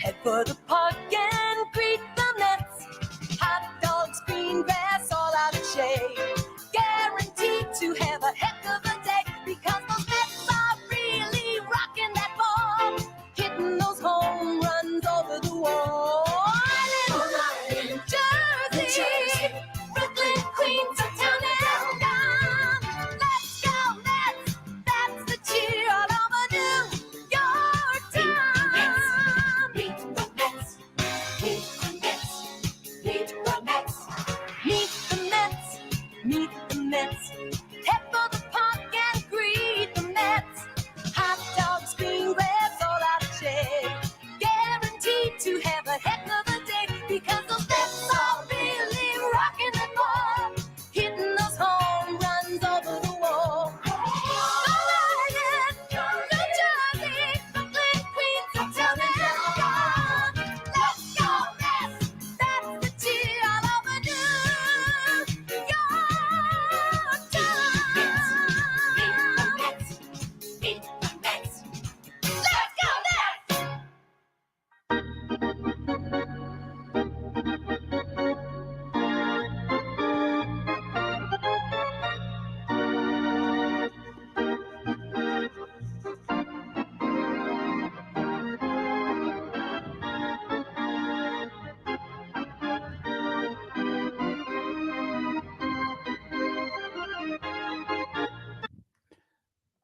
Head for the park and greet the Mets. Hot dogs, green grass, all out of shade. Guaranteed to have a heck of a day because those Mets are really rocking that ball, hitting those home runs over the wall. In Jersey, Brooklyn, Queens, uptown and down. Let's go Mets! That's the cheer all over New York town. Meet the Mets, meet the Mets, meet the Mets, meet the Mets, meet the Mets. Head for the park and greet the Mets. Hot dogs, green grass, all out of shade. Guaranteed to have a heck of a day because those Mets are really rocking the ball, hitting those home runs over the wall. New Jersey, Brooklyn, Queens, uptown and down. Let's go Mets! That's the cheer all over New York town. Meet the Mets. Let's go Mets!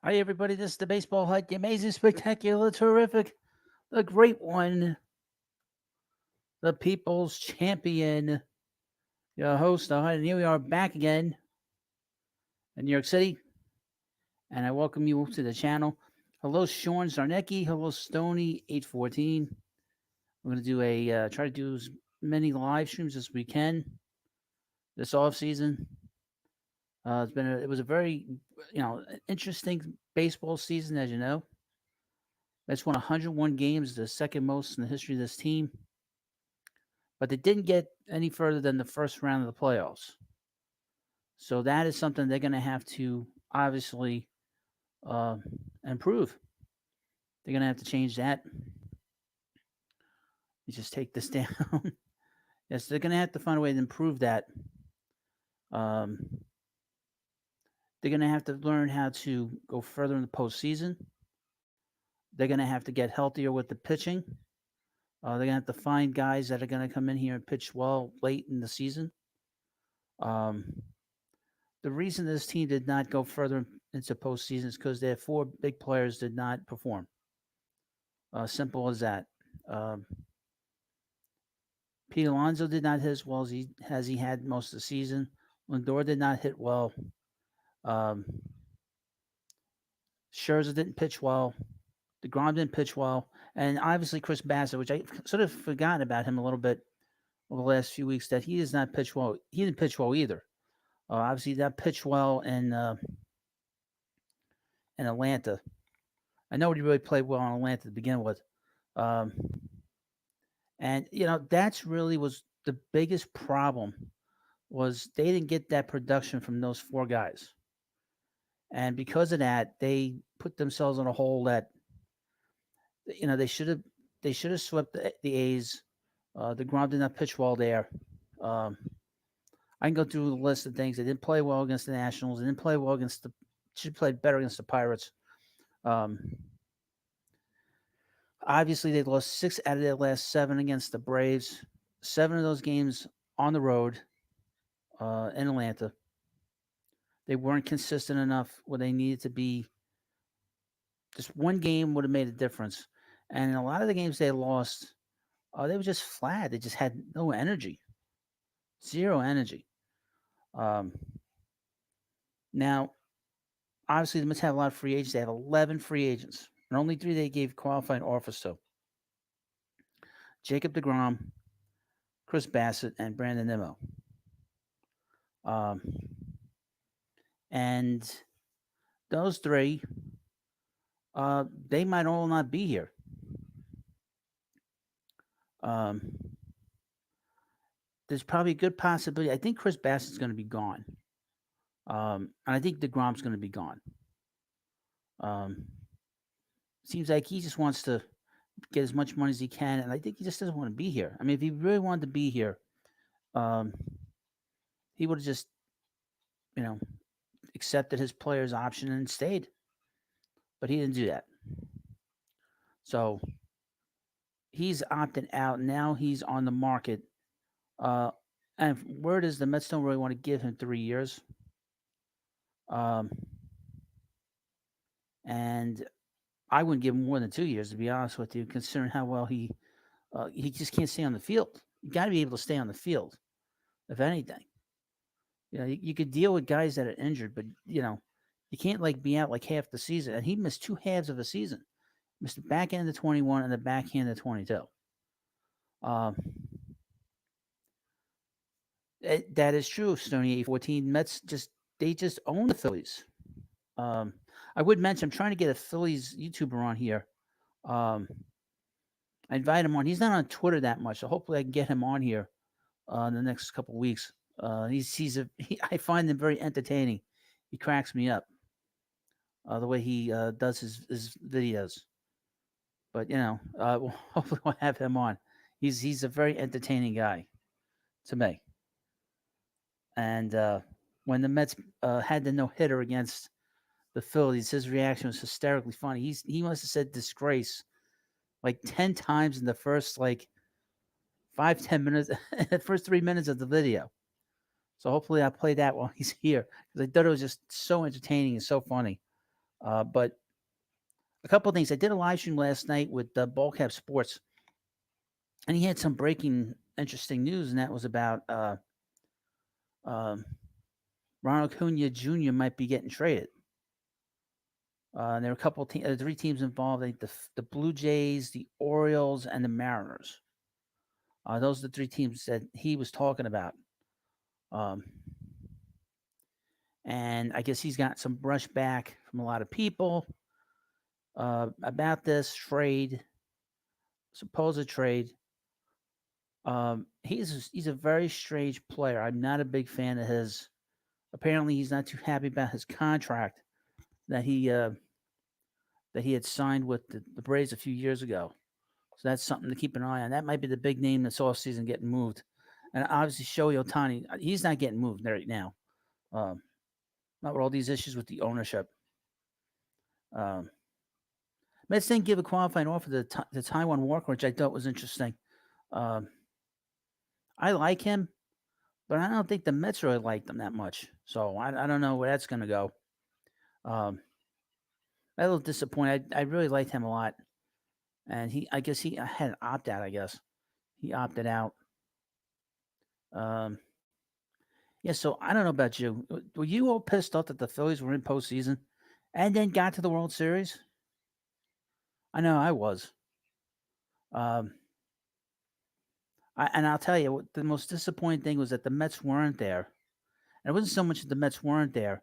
Hi, everybody. This is the Baseball Hut, the amazing, spectacular, terrific, the great one, the people's champion, your host, the Hut. And here we are back again in New York City. And I welcome you to the channel. Hello, Sean Zarnecki. Hello, Stony814. We're going to do try to do as many live streams as we can this off season. It was a very, interesting baseball season, as you know. Mets won 101 games, the second most in the history of this team. But they didn't get any further than the first round of the playoffs. So that is something they're going to have to obviously improve. They're going to have to change that. Let me just take this down. Yes, they're going to have to find a way to improve that. They're going to have to learn how to go further in the postseason. They're going to have to get healthier with the pitching. They're going to have to find guys that are going to come in here and pitch well late in the season. The reason this team did not go further into postseason is because their four big players did not perform. Simple as that. Pete Alonso did not hit as well as he had most of the season. Lindor did not hit well. Scherzer didn't pitch well. DeGrom didn't pitch well. And obviously Chris Bassett, which I sort of forgotten about him a little bit over the last few weeks, that he does not pitch well. He didn't pitch well either. Obviously, that pitched well in Atlanta. I know he really played well in Atlanta to begin with. And, that's really was the biggest problem was they didn't get that production from those four guys. And because of that, they put themselves in a hole that, they should have swept the A's. DeGrom did not pitch well there. I can go through the list of things. They didn't play well against the Nationals. They didn't play well should have played better against the Pirates. Obviously, they lost 6 out of their last 7 against the Braves. 7 of those games on the road in Atlanta. They weren't consistent enough where they needed to be. Just one game would have made a difference. And in a lot of the games they lost, they were just flat. They just had no energy. Zero energy. Now, obviously, the Mets have a lot of free agents. They have 11 free agents, and only 3 they gave qualifying offers to. Jacob deGrom, Chris Bassett, and Brandon Nimmo. And those three, they might all not be here. Um, there's probably a good possibility. I think Chris Bassett's going to be gone. And I think DeGrom's going to be gone. Um, seems like he just wants to get as much money as he can, and I think he just doesn't want to be here. I mean, if he really wanted to be here, um, he would have just, you know, accepted his player's option and stayed. But he didn't do that. So he's opted out. Now he's on the market. Uh, and word is the Mets don't really want to give him 3 years. Um, and I wouldn't give him more than 2 years, to be honest with you, considering how well he just can't stay on the field. You got to be able to stay on the field, if anything. You could deal with guys that are injured, but you can't like be out like half the season. And he missed two halves of a season. Missed the back end of 21 and the back end of 22. Um, that is true, Stony 814. Mets just own the Phillies. Um, I would mention I'm trying to get a Phillies YouTuber on here. Um, I invite him on. He's not on Twitter that much, so hopefully I can get him on here in the next couple of weeks. I find him very entertaining. He cracks me up the way he does his videos. But hopefully we'll have him on. He's a very entertaining guy to me. And when the Mets had the no hitter against the Phillies, his reaction was hysterically funny. He must have said disgrace like 10 times in the first like 5-10 minutes, the first 3 minutes of the video. So hopefully I'll play that while he's here because I thought it was just so entertaining and so funny. But a couple of things. I did a live stream last night with Ballcap Sports, and he had some breaking interesting news, and that was about Ronald Acuna Jr. might be getting traded. There were a couple of three teams involved. I think the Blue Jays, the Orioles, and the Mariners. Those are the three teams that he was talking about. And I guess he's got some brushback from a lot of people about this trade, supposed trade. He's a very strange player. I'm not a big fan of his. Apparently, he's not too happy about his contract that he had signed with the Braves a few years ago. So that's something to keep an eye on. That might be the big name this offseason getting moved. And obviously, Shohei Ohtani, he's not getting moved right now. Not with all these issues with the ownership. Mets didn't give a qualifying offer to the Taiwan Walker, which I thought was interesting. I like him, but I don't think the Mets really liked him that much. So I don't know where that's going to go. I'm a little disappointed. I really liked him a lot. And I guess he had an opt out, I guess. He opted out. Yeah, so I don't know about you. Were you all pissed off that the Phillies were in postseason and then got to the World Series? I know I was. And I'll tell you, the most disappointing thing was that the Mets weren't there. And it wasn't so much that the Mets weren't there,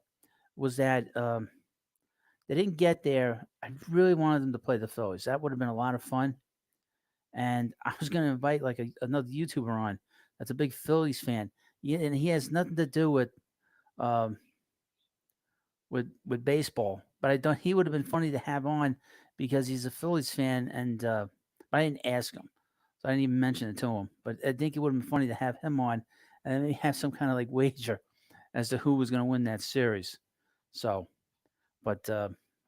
was that they didn't get there. I really wanted them to play the Phillies. That would have been a lot of fun. And I was going to invite like another YouTuber on that's a big Phillies fan. Yeah, and he has nothing to do um, with baseball. But I thought he would have been funny to have on because he's a Phillies fan, and I didn't ask him, so I didn't even mention it to him. But I think it would have been funny to have him on and maybe have some kind of like wager as to who was going to win that series. So, but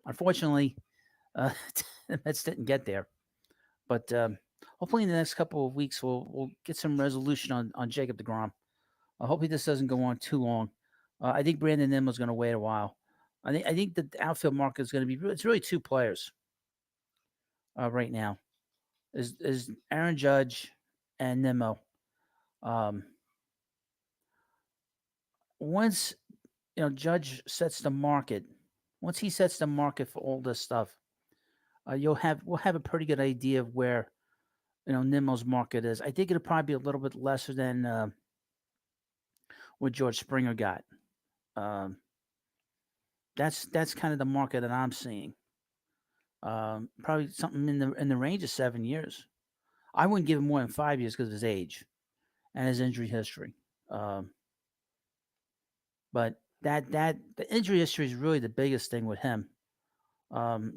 unfortunately, the Mets didn't get there. But hopefully, in the next couple of weeks, we'll get some resolution on Jacob deGrom. Hopefully, this doesn't go on too long. I think Brandon Nimmo's going to wait a while. I think the outfield market is going to be. It's really two players right now. Is Aaron Judge and Nimmo. Once Judge sets the market, once he sets the market for all this stuff, we'll have a pretty good idea of where Nimmo's market is. I think it'll probably be a little bit lesser than what George Springer got. That's kind of the market that I'm seeing. Probably something in the range of 7 years. I wouldn't give him more than 5 years because of his age and his injury history. Um, but that the injury history is really the biggest thing with him.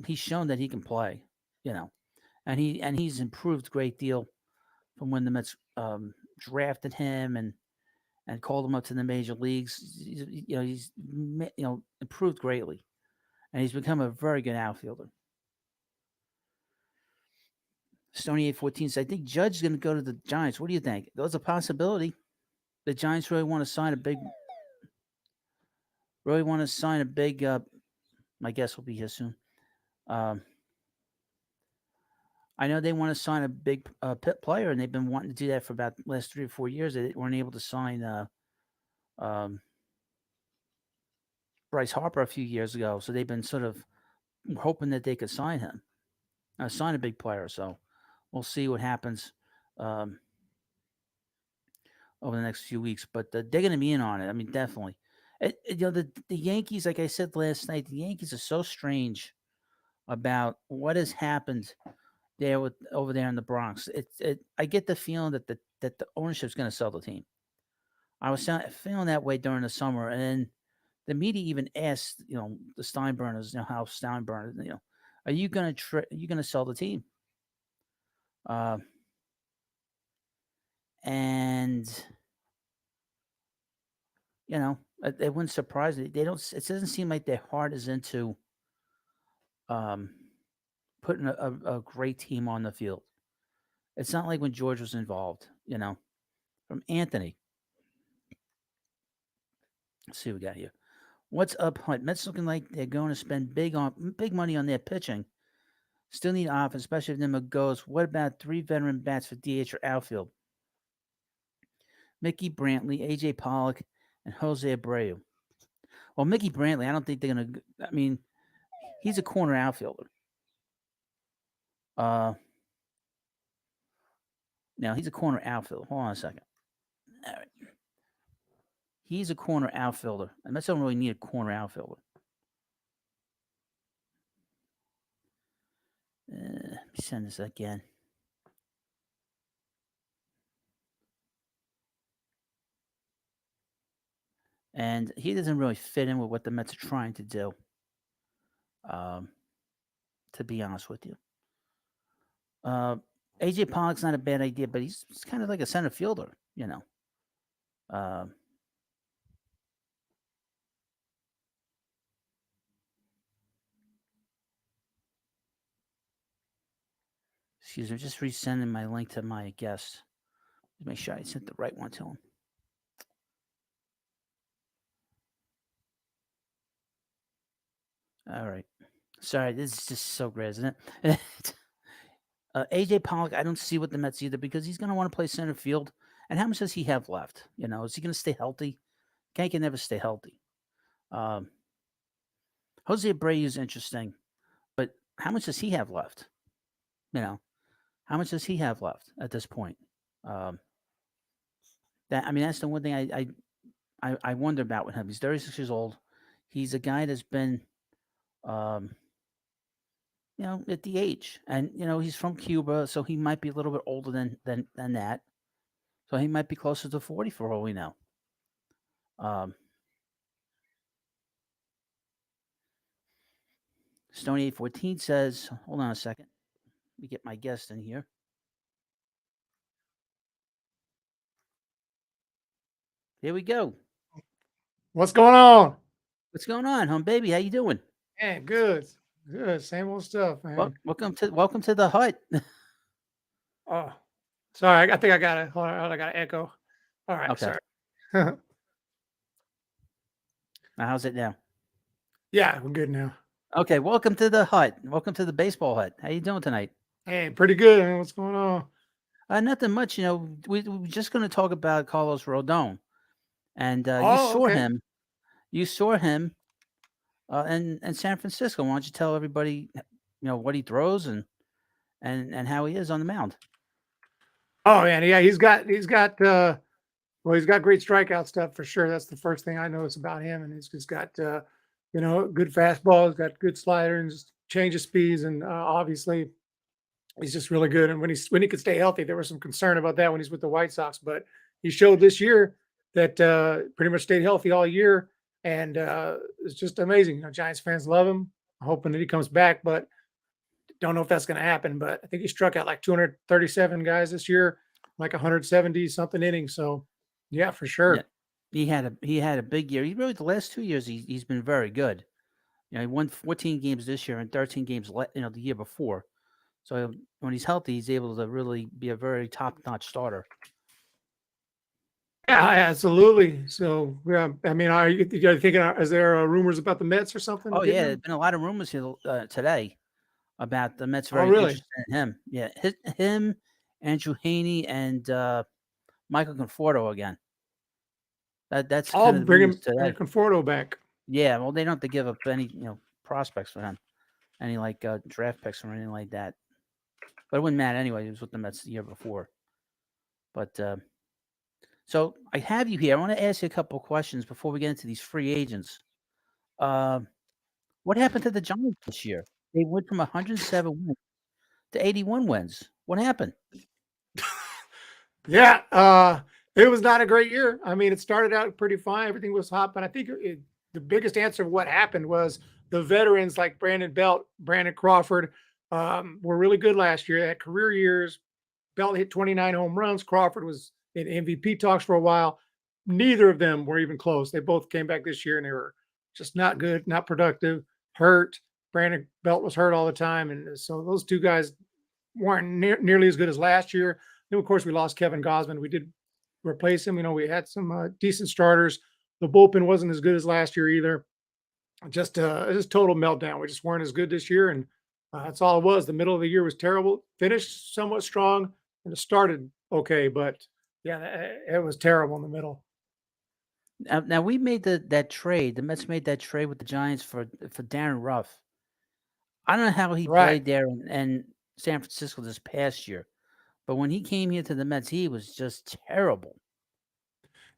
He's shown that he can play, you know, and he's improved a great deal from when the Mets drafted him and called him up to the major leagues. He's improved greatly, and he's become a very good outfielder. Stony 814 says, I think Judge is going to go to the Giants. What do you think? There's a possibility. The Giants really want to sign a big. My guess will be here soon. I know they want to sign a big pit player, and they've been wanting to do that for about the last 3 or 4 years. They weren't able to sign Bryce Harper a few years ago, so they've been sort of hoping that they could sign him, sign a big player. So we'll see what happens over the next few weeks. But they're going to be in on it. I mean, definitely. The Yankees, like I said last night, the Yankees are so strange about what has happened over there in the Bronx. I get the feeling that the ownership's going to sell the team. I was feeling that way during the summer, and then the media even asked, the Steinbrenners, how Steinbrenner, are you going to sell the team? And it wouldn't surprise me. They don't. It doesn't seem like their heart is into putting a great team on the field. It's not like when George was involved. From Anthony. Let's see what we got here. What's up, Hunt? Mets looking like they're going to spend big money on their pitching. Still need offense, especially if Nimmo goes. What about 3 veteran bats for DH or outfield? Mickey Brantley, AJ Pollock, and Jose Abreu. Well, Mickey Brantley, I don't think they're going to. I mean, he's a corner outfielder. Now he's a corner outfielder. Hold on a second. All right. He's a corner outfielder. The Mets don't really need a corner outfielder. Let me send this again. And he doesn't really fit in with what the Mets are trying to do. To be honest with you. AJ Pollock's not a bad idea, but he's kind of like a center fielder, Excuse me, just resending my link to my guest. Just make sure I sent the right one to him. All right. Sorry, this is just so great, isn't it? AJ Pollock, I don't see with the Mets either because he's going to want to play center field. And how much does he have left? Is he going to stay healthy? Guy can never stay healthy. Jose Abreu is interesting, but how much does he have left? How much does he have left at this point? That's the one thing I wonder about with him. He's 36 years old. He's a guy that's been, at the age, and he's from Cuba, so he might be a little bit older than that. So he might be closer to 40 for all we know. Stony 814 says, hold on a second. Let me get my guest in here. Here we go. What's going on? What's going on, home baby? How you doing? Man, good. Same old stuff, man. Welcome to the hut. Oh, sorry. I think I got it. Hold on, I got an echo. All right. Okay. Sorry. Now, how's it now? Yeah, we're good now. Okay, welcome to the hut. Welcome to the baseball hut. How you doing tonight? Hey, pretty good, man. What's going on? Nothing much. We're just going to talk about Carlos Rodon, and you saw him in San Francisco. Why don't you tell everybody, what he throws and how he is on the mound? Oh man, yeah, he's got great strikeout stuff for sure. That's the first thing I notice about him, and he's just got good fastball. He's got good slider and just change of speeds, and obviously he's just really good. And when he could stay healthy, there was some concern about that when he's with the White Sox, but he showed this year that pretty much stayed healthy all year, and it's just amazing. Giants fans love him, hoping that he comes back, but don't know if that's going to happen. But I think he struck out like 237 guys this year, like 170 something innings. So yeah, for sure. Yeah. He had a big year. He really the last 2 years he's been very good. He won 14 games this year and 13 games the year before. So when he's healthy, he's able to really be a very top-notch starter. Yeah, absolutely. So yeah, I mean, are you thinking? Is there rumors about the Mets or something? Oh getting yeah, him? there's been a lot of rumors here today about the Mets Oh, very really? interested in him. Yeah, him, Andrew Haney, and Michael Conforto again. That's I'll kind of the bring rumors him today. Conforto back. Yeah, well, they don't have to give up any prospects for him, any like draft picks or anything like that. But it wouldn't matter anyway. He was with the Mets the year before. But so I have you here. I want to ask you a couple of questions before we get into these free agents. What happened to the Giants this year? They went from 107 wins to 81 wins. What happened? Yeah, it was not a great year. I mean, it started out pretty fine. Everything was hot, but I think the biggest answer of what happened was the veterans like Brandon Belt, Brandon Crawford were really good last year. They had career years. Belt hit 29 home runs. Crawford was in MVP talks for a while. Neither of them were even close. They both came back this year and they were just not good, not productive, hurt. Brandon Belt was hurt all the time. And so those two guys weren't nearly as good as last year. Then, of course, we lost Kevin Gosman. We did replace him. We had some decent starters. The bullpen wasn't as good as last year either. Just total meltdown. We just weren't as good this year. And that's all it was. The middle of the year was terrible. Finished somewhat strong and it started okay. But yeah, it was terrible in the middle. Now we made that trade. The Mets made that trade with the Giants for Darren Ruff. I don't know how he Right. played there in San Francisco this past year, but when he came here to the Mets, he was just terrible.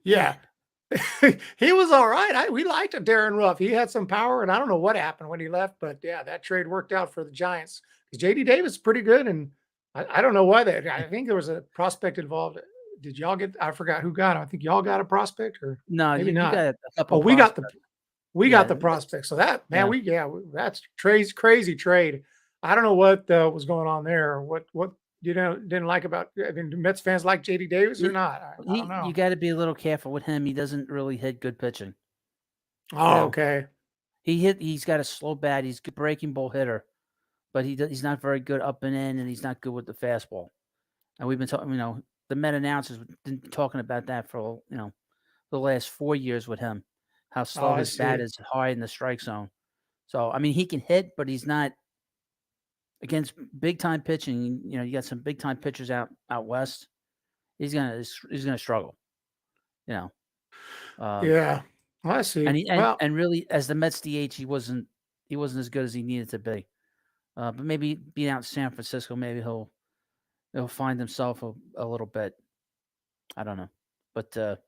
Yeah. He was all right. We liked Darren Ruff. He had some power, and I don't know what happened when he left, but yeah, that trade worked out for the Giants because JD Davis is pretty good, and I don't know why that. I think there was a prospect involved. Did y'all get? I forgot who got him. I think y'all got a prospect, or No, maybe you not. got a couple. Oh, we got the Yeah, prospect. So that man, yeah. that's crazy trade. I don't know what was going on there. What didn't like about? I mean, do Mets fans like JD Davis or not? I don't know. You got to be a little careful with him. He doesn't really hit good pitching. Oh, okay. He's got a slow bat. He's a good breaking ball hitter, but he's not very good up and in, and he's not good with the fastball. And we've been talking, the Met announcers have been talking about that for the last 4 years with him, how slow I his bat see. is high in the strike zone. So I mean, he can hit, but he's not against big time pitching. You got some big time pitchers out west. He's gonna struggle. Um, Yeah, I see. Well, and really, as the Mets DH, he wasn't as good as he needed to be. But maybe being out in San Francisco, maybe he'll find himself a little bit. I don't know, but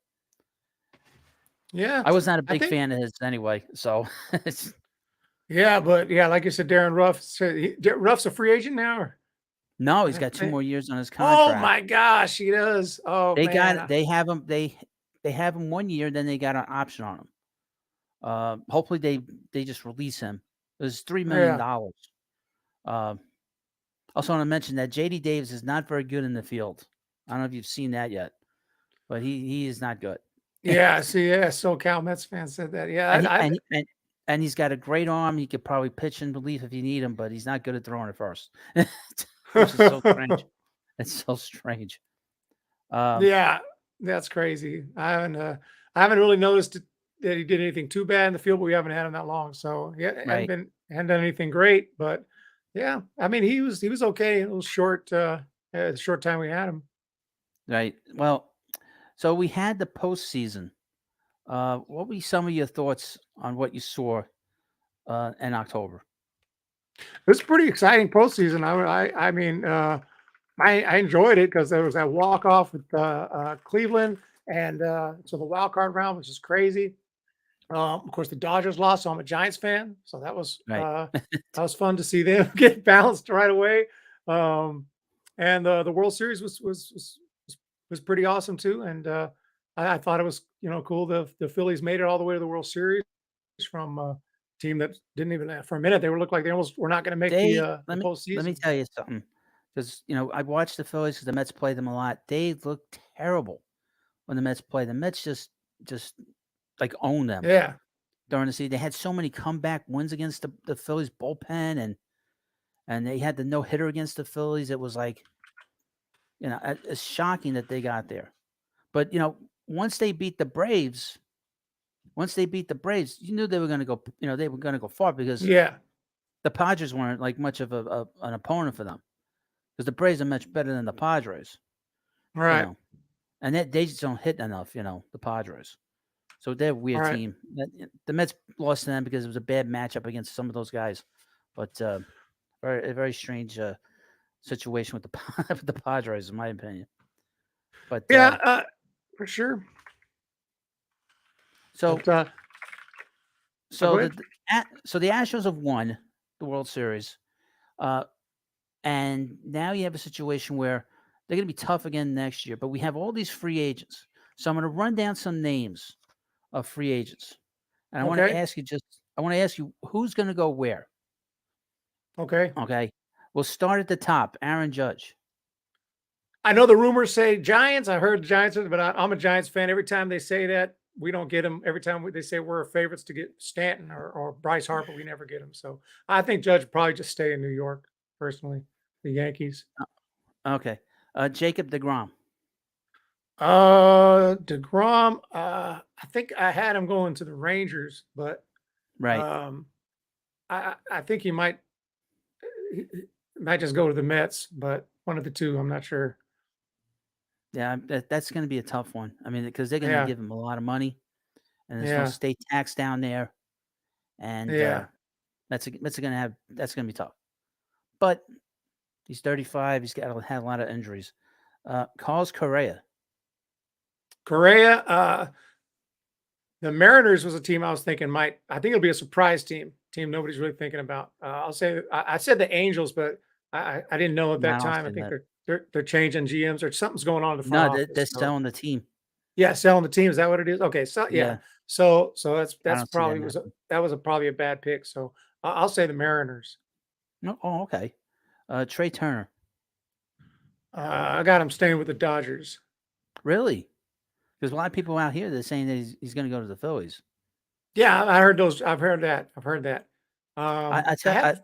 yeah, I was not a I big think, fan of his anyway. So it's, yeah, but yeah, like you said, Darren Ruff. So Ruff's a free agent now. no, he's got 2 more years on his Oh contract. my gosh, he does. Oh They man. they have him they have him 1 year, then they got an option on him. Hopefully they just release him. It was $3 million. Yeah. Also want to mention that JD Davis is not very good in the field. I don't know if you've seen that yet, but he is not good. Yeah. See, yeah. SoCal Mets fan said that. Yeah. And and he's got a great arm. He could probably pitch in relief if you need him, but he's not good at throwing it first, which is so strange. It's so strange. Yeah, that's crazy. I haven't really noticed that he did anything too bad in the field, but we haven't had him that long. So yeah, Right, hadn't done anything great, but yeah, I mean he was okay. A little short, the short time we had him. right. Well, so we had the postseason. What were some of your thoughts on what you saw in October? It was pretty exciting postseason. I mean, I enjoyed it because there was that walk off with Cleveland, and so the wild card round, which is crazy. Of course, the Dodgers lost, so I'm a Giants fan. So Right. that was fun to see them get bounced right away. Um, and the World Series was pretty awesome too. And I thought it was cool. The Phillies made it all the way to the World Series from a team that didn't even for a minute they were looked like they almost were not going to make They the let me postseason. tell you something, because I watched the Phillies because the Mets play them a lot. They look terrible when the Mets play. The Mets just like own them Yeah, during the season. They had so many comeback wins against the Phillies bullpen, and they had the no hitter against the Phillies. It was like it's shocking that they got there. But once they beat the Braves, you knew they were going to go. They were going to go far because yeah, the Padres weren't like much of an opponent for them because the Braves are much better than the Padres. You right, know, and they just don't hit enough. The Padres. So they're a weird right. team. The Mets lost to them because it was a bad matchup against some of those guys. But a very strange situation with the with the Padres, in my opinion. But Yeah, for sure. so But go so ahead. the Astros have won the World Series, uh, and now you have a situation where they're going to be tough again next year. But we have all these free agents, so I'm going to run down some names of free agents, and Okay, I want to ask you who's going to go where. okay. Okay, we'll start at the top. Aaron Judge. I know the rumors say Giants. I heard Giants, but I'm a Giants fan. Every time they say that, we don't get them. Every time they say we're favorites to get Stanton or Bryce Harper, we never get them. So I think Judge would probably just stay in New York, personally, the Yankees. Okay, Jacob DeGrom. DeGrom, I think I had him going to the Rangers, but Right. um, I think he might just go to the Mets, but one of the two, I'm not sure. Yeah, that's going to be a tough one. I mean, because they're going to Yeah, give him a lot of money, and there's no yeah, state tax down there, and yeah. that's going to be tough. But he's 35. He's had a lot of injuries. Carlos Correa. Correa, the Mariners was a team I was thinking I think it'll be a surprise team nobody's really thinking about. I'll say I said the Angels, but I didn't know at No, that I don't time. I see think that. they're changing GMs or something's going on in the front No, they're office. So selling the team. yeah, selling the team, is that what it is? Okay, so yeah, Yeah, so I that's don't see that probably happening. that was probably a bad pick. So I'll say the Mariners. No, oh, okay. Trey Turner. I got him staying with the Dodgers. Really? There's a lot of people out here that are saying that he's going to go to the Phillies. Yeah, I heard those. I've heard that. I've heard that. I I tell have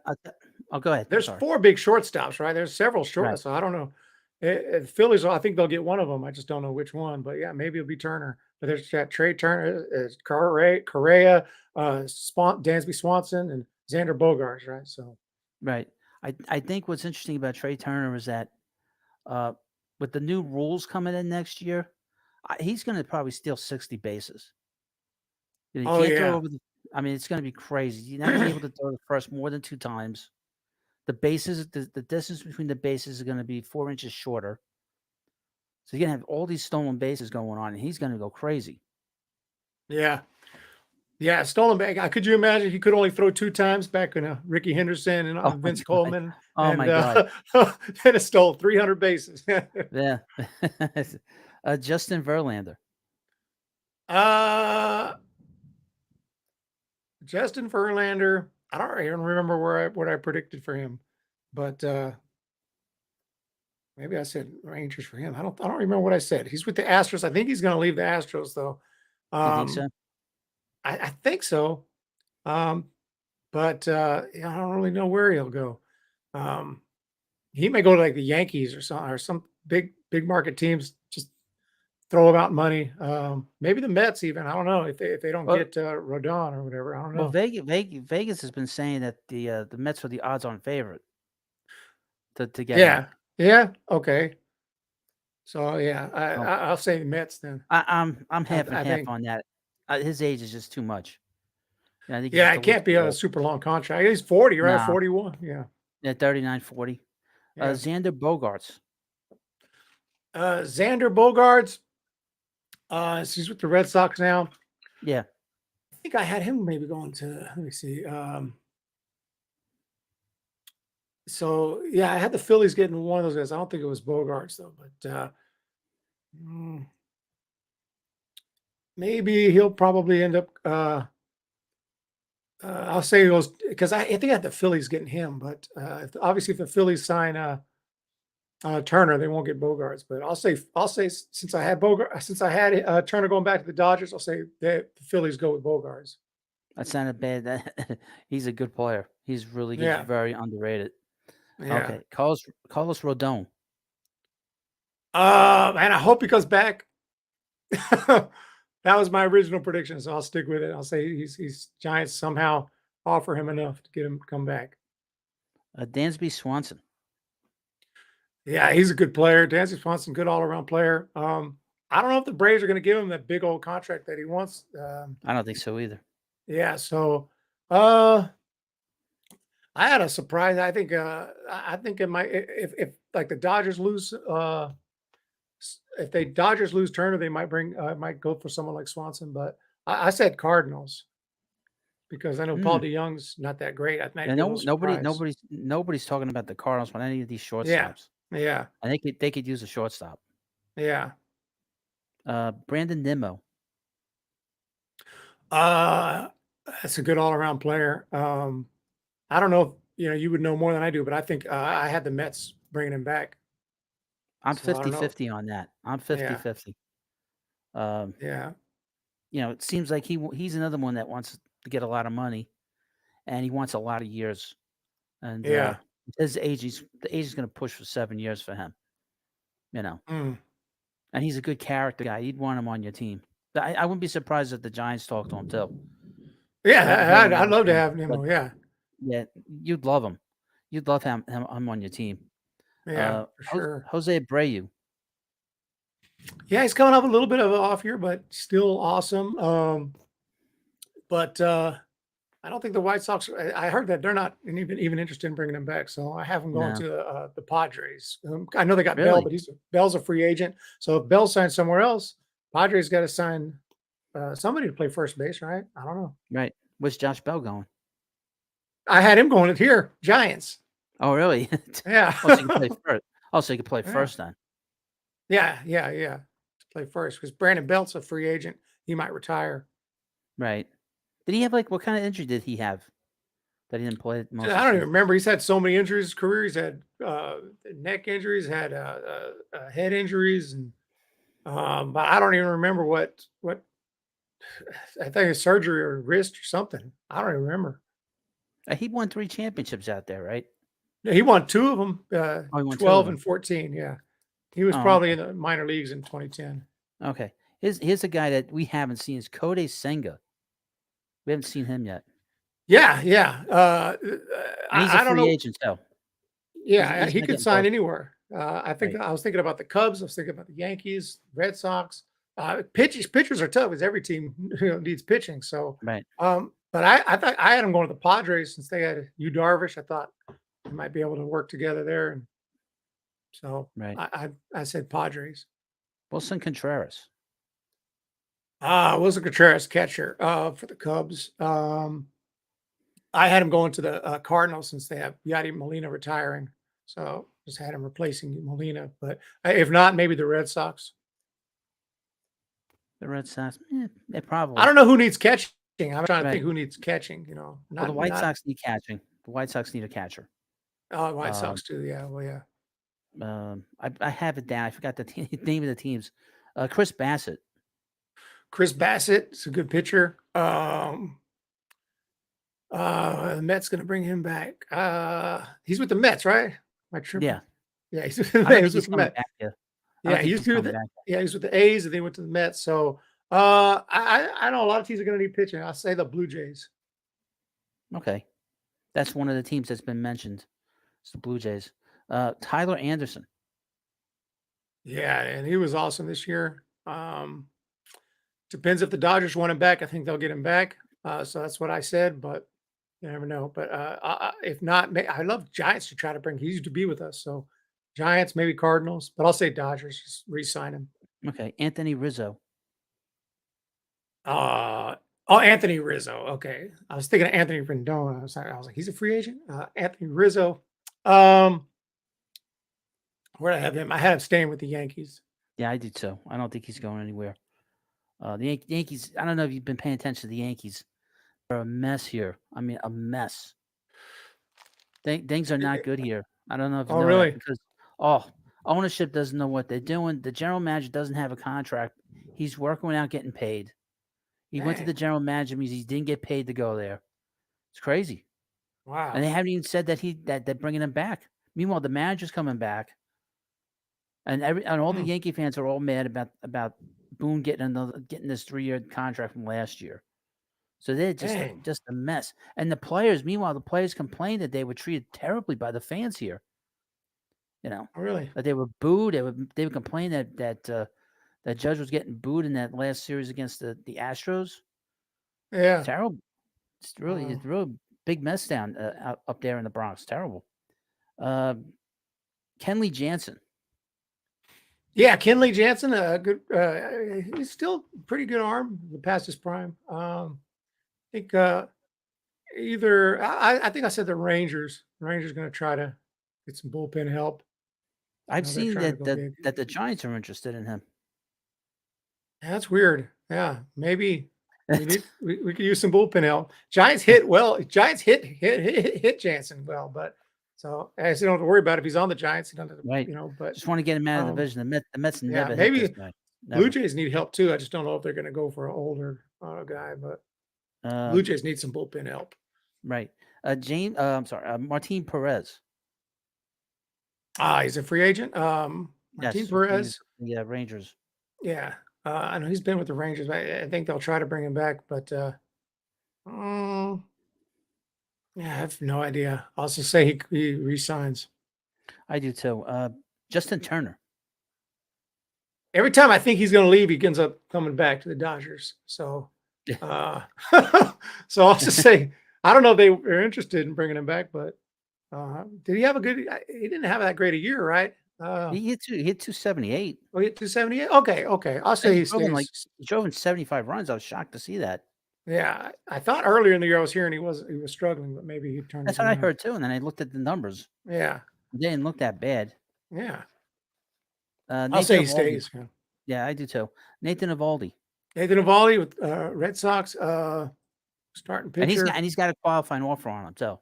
oh, go ahead. I'm There's sorry. 4 big shortstops, right? There's several Right. so I don't know. The Phillies, I think they'll get one of them. I just don't know which one, but yeah, maybe it'll be Turner. But there's that Trey Turner, Correa, Dansby Swanson, and Xander Bogaerts, right? So Right. I think what's interesting about Trey Turner is that uh, with the new rules coming in next year, he's going to probably steal 60 bases. You oh, can't throw yeah. over the. I mean, it's going to be crazy. You're not going to be able to throw the first more than 2 times. The distance between the bases is going to be 4 inches shorter. So you're going to have all these stolen bases going on, and he's going to go crazy. Yeah. Yeah, stolen bag. Could you imagine he could only throw 2 times back when Ricky Henderson and Oh my Vince god! Coleman Oh and my god! and it stole 300 bases. Yeah. Justin Verlander. uh Justin Verlander, I don't even remember what I predicted for him, but maybe I said Rangers for him. I don't remember what I said. He's with the Astros. I think he's going to leave the Astros though. You think so? Um, I think so. Um, but yeah, I don't really know where he'll go. Um, he may go to like the Yankees or some big market teams. Just throw him out money. Maybe the Mets even. I don't know if they don't Well, get Rodon or whatever. I don't well, know. Vegas has been saying that the Mets were the odds-on favorite to get him. Yeah, yeah, okay. So yeah, So I'll say the Mets then. I'm half and I half think. on that. His age is just too much. Yeah, I think he's Yeah, just a it little can't be too a old. super long contract. He's 40, right? Nah, 41. Yeah. yeah, 39, 40. Yeah. Xander Bogarts. Xander Bogaerts, he's with the Red Sox now. Yeah, think I had him maybe going to. Let me see. So yeah, I had the Phillies getting one of those guys. I don't think it was Bogarts though, but mm, maybe he'll probably end up. I'll say he goes because I think I had the Phillies getting him, but obviously if the Phillies sign Turner, they won't get Bogarts. But I'll say since I had Turner going back to the Dodgers, I'll say the Phillies go with Bogarts. That's not a bad. He's a good player. He's really good. He's Yeah, very underrated. yeah. Okay, Carlos Rodon. And I hope he comes back. That was my original prediction, so I'll stick with it. I'll say he's Giants somehow offer him enough to get him to come back. Dansby Swanson. Yeah, he's a good player. Dansby Swanson, good all around player. I don't know if the Braves are going to give him that big old contract that he wants. I don't think so either. Yeah, so uh, I had a surprise. I think it might if like the Dodgers lose if they Dodgers lose Turner, they might go for someone like Swanson. But I said Cardinals because I know Paul Mm. DeYoung's not that great. I might And be a little surprised. nobody's talking about the Cardinals on any of these Yeah, shortstops. yeah, And they could use a shortstop. yeah. Brandon Nimmo. Uh, that's a good all around player. I don't know if you would know more than I do, but I think I had the Mets bringing him back. I'm So I don't know. 50-50 on that. I'm Yeah, 50-50. Um, yeah, it seems like he's another one that wants to get a lot of money, and he wants a lot of years. And yeah. his age, the age is going to push for 7 years for him. Mm. And he's a good character guy. You'd want him on your team. I wouldn't be surprised if the Giants talked to him too. I haven't heard Yeah, I'd anything love to from him, have but Nemo. Yeah, yeah, you'd love him. You'd love him on your team. yeah, for sure. Jose Abreu. Yeah, he's coming up a little bit of an off year, but still awesome. But I don't think the White Sox. I heard that they're not even interested in bringing him back. So I have him going No, to the Padres. I know they got Bell, really? but Bell's a free agent. So if Bell signs somewhere else, Padres got to sign somebody to play first base, right? I don't know. Right. Where's Josh Bell going? I had him going here, Giants. Oh, really? Yeah, Oh, so he could play first. Oh, so he could play yeah, first then. yeah. To play first because Brandon Belt's a free agent. He might retire. Right. Did he have what kind of injury did he have that he didn't play most of I the don't even season? remember. He's had so many injuries in his career. He's had neck injuries, had head injuries, and but I don't even remember what I think it's surgery or wrist or something. I don't even remember. He won 3 championships out there, right? Yeah, he won two of them, Oh, he won 2 of 12 them. and 14. Yeah, he was Oh, probably okay. in the minor leagues in 2010. Okay. Here's a guy that we haven't seen is Kodai Senga. We haven't seen him yet. Yeah. And he's a I don't free know. agent too. Yeah, He's he not could getting sign both. anywhere. I think Right. I was thinking about the Cubs. I was thinking about the Yankees, Red Sox. Pitchers are tough because every team needs pitching. So, Right. but I thought I had them going to the Padres since they had Yu Darvish. I thought they might be able to work together there, and so Right. I said Padres. Wilson Contreras. Wilson Contreras catcher for the Cubs. I had him going to the Cardinals since they have Yadi Molina retiring. So just had him replacing Molina. But if not, maybe the Red Sox. The Red Sox. They I probably. don't know who needs catching. I'm trying to Right. think who needs catching. Well, the Not White not Sox need catching. The White Sox need a catcher. White Um, Sox too. Yeah, well, yeah. I have it down. I forgot the name of the teams. Chris Bassett. Chris Bassett is a good pitcher. The Mets going to bring him back. He's with the Mets, right? Am I tripping? Yeah. Yeah, he's I don't think with he's the coming Mets. back here. I Yeah, don't think he's he's with coming back. he's with the A's, and then went to the Mets. So I know a lot of teams are going to need pitching. I'll say the Blue Jays. Okay. That's one of the teams that's been mentioned. It's the Blue Jays. Tyler Anderson. Yeah, and he was awesome this year. Depends if the Dodgers want him back. I think they'll get him back. So that's what I said, but you never know. But if not, I love Giants to try to bring. He used to be with us, so Giants, maybe Cardinals, but I'll say Dodgers. Just re-sign him. Okay. Anthony Rizzo. Uh, Oh, Anthony Rizzo. Okay. I was thinking of Anthony Rendon. I was like, he's a free agent? Anthony Rizzo. Um, where did I have him? I had him staying with the Yankees. Yeah, I do too. I don't think he's going anywhere. The Yankees, I don't know if you've been paying attention to the Yankees. They're a mess here. I mean, a mess. Things are not good here. I don't know if you Oh, know that really? because ownership doesn't know what they're doing. The general manager doesn't have a contract. He's working without getting paid. He went to Dang. the general manager means he didn't get paid to go there. It's crazy. Wow. And they haven't even said that they're bringing him back. Meanwhile, the manager's coming back. And all the Yankee fans are all mad about Boone getting this 3-year contract from last year. So they're Dang. just a mess. And the players, meanwhile, the players complained that they were treated terribly by the fans here. You know, Oh, really? that they were booed. They would complain that Judge was getting booed in that last series against the Astros. Yeah. Terrible. It's Wow. a real big mess down up there in the Bronx. Terrible. Kenley Jansen. Yeah, Kenley Jansen, good. He's still pretty good arm past his prime. I think either I think I said the Rangers. The Rangers going to try to get some bullpen help. I've They're seen trying to that go big. that the Giants are interested in him. Yeah, that's weird. Yeah, maybe we could use some bullpen help. Giants hit well. Giants hit Jansen well, but so I don't have to worry about it if he's on the Giants. He doesn't, Right. But Just want to get him out of the division. The Mets yeah, never hit this maybe guy. Blue Never. Jays need help too. I just don't know if they're going to go for an older guy, but Blue Jays need some bullpen help. Right. Martin Perez. He's a free agent. Martin Perez. Yeah, Rangers. Yeah, I know he's been with the Rangers. I think they'll try to bring him back, but yeah, I have no idea. I'll just say he resigns. I do too. Justin Turner. Every time I think he's going to leave, he ends up coming back to the Dodgers. So, so I'll just say I don't know if they were interested in bringing him back, but did he have a good? He didn't have that great a year, right? He hit 278. Oh, he hit 278. Okay. I'll say he stays. He drove in 75 runs. I was shocked to see that. Yeah, I thought earlier in the year I was hearing he was struggling, but maybe he turned. That's what I heard too. And then I looked at the numbers. Yeah, they didn't look that bad. Yeah, I'll say he stays. Yeah, I do too. Nathan Eovaldi. Nathan Eovaldi with Red Sox starting pitcher, and he's got a qualifying offer on him too.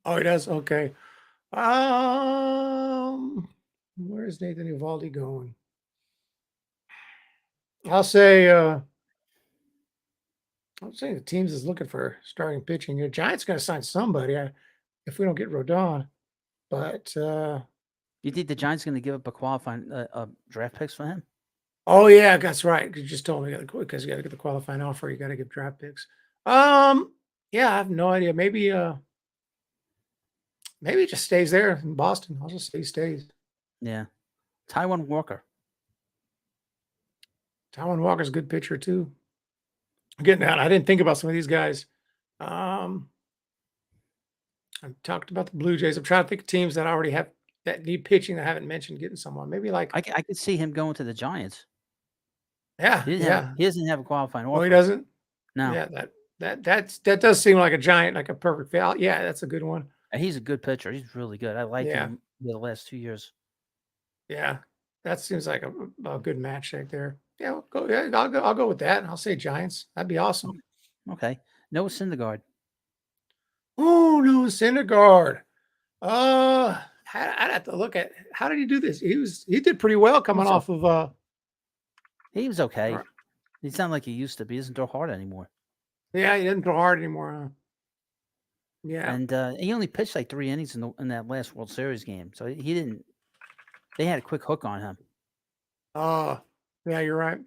Oh, he does. Okay. Where's Nathan Eovaldi going? I'll say the teams is looking for starting pitching. Your Giants going to sign somebody if we don't get Rodon. But you think the Giants going to give up a qualifying draft picks for him? Oh yeah, that's right. You just told me because you got to get the qualifying offer. You got to give draft picks. Yeah, I have no idea. Maybe he just stays there in Boston. I'll just say he stays. Yeah, Taijuan Walker. Taijuan Walker's a good pitcher too. I'm getting out. I didn't think about some of these guys. I've talked about the Blue Jays. I'm trying to think of teams that already have that need pitching that I haven't mentioned getting someone. Maybe like I could see him going to the Giants. Yeah, he doesn't have a qualifying offer. Oh, he doesn't. No. Yeah, that does seem like a Giant, like a perfect fit. Yeah, that's a good one. And he's a good pitcher. He's really good. I like him the last 2 years. Yeah, that seems like a good match right there. Yeah, I'll go with that. I'll say Giants. That'd be awesome. Okay, Noah Syndergaard. Oh, Noah Syndergaard. I'd have to look at how did he do this. He did pretty well coming off of. He was okay. He's not like he used to be. He doesn't throw hard anymore. Yeah, he doesn't throw hard anymore. Yeah, and he only pitched like 3 innings in that last World Series game, so he didn't. They had a quick hook on him. Oh, yeah, you're right.